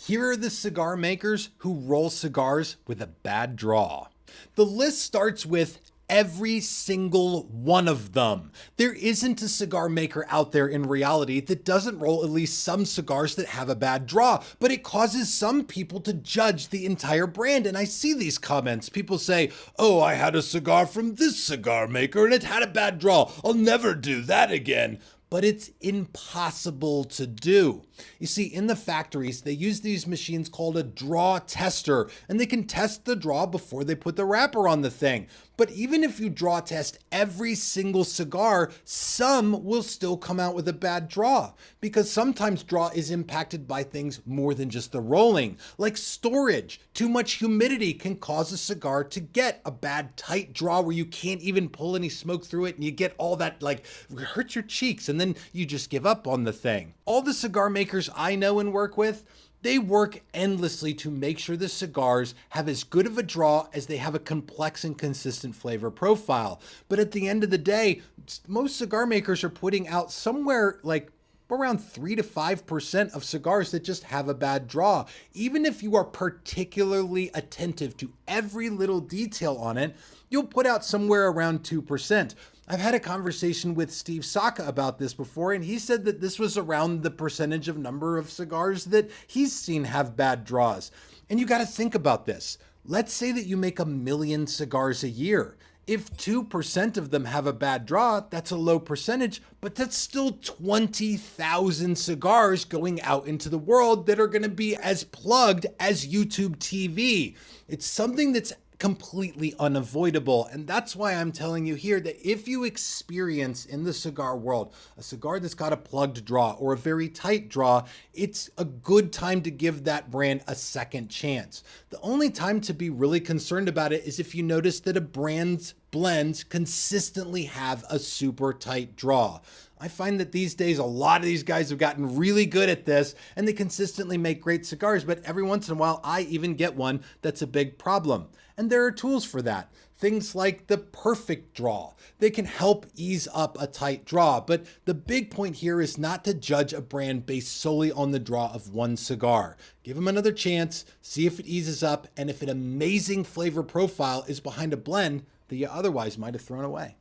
Here are the cigar makers who roll cigars with a bad draw. The list starts with every single one of them. There isn't a cigar maker out there in reality that doesn't roll at least some cigars that have a bad draw, but it causes some people to judge the entire brand. And I see these comments. People say, oh, I had a cigar from this cigar maker and it had a bad draw. I'll never do that again. But it's impossible to do. You see, in the factories, they use these machines called a draw tester, and they can test the draw before they put the wrapper on the thing. But even if you draw test every single cigar, some will still come out with a bad draw, because sometimes draw is impacted by things more than just the rolling, like storage. Too much humidity can cause a cigar to get a bad tight draw where you can't even pull any smoke through it, and you get all that, like, hurt your cheeks, and then you just give up on the thing. All the cigar makers I know and work with, they work endlessly to make sure the cigars have as good of a draw as they have a complex and consistent flavor profile. But at the end of the day, most cigar makers are putting out somewhere like around 3 to 5% of cigars that just have a bad draw. Even if you are particularly attentive to every little detail on it, you'll put out somewhere around 2%. I've had a conversation with Steve Saka about this before, and he said that this was around the percentage of number of cigars that he's seen have bad draws. And you got to think about this. Let's say that you make 1 million cigars a year. If 2% of them have a bad draw, that's a low percentage, but that's still 20,000 cigars going out into the world that are going to be as plugged as YouTube TV. It's something that's completely unavoidable. And that's why I'm telling you here that if you experience in the cigar world a cigar that's got a plugged draw or a very tight draw, it's a good time to give that brand a second chance. The only time to be really concerned about it is if you notice that a brand's blends consistently have a super tight draw. I find that these days, a lot of these guys have gotten really good at this and they consistently make great cigars, but every once in a while, I even get one that's a big problem. And there are tools for that. Things like the perfect draw. They can help ease up a tight draw, but the big point here is not to judge a brand based solely on the draw of one cigar. Give them another chance, see if it eases up, and if an amazing flavor profile is behind a blend that you otherwise might have thrown away.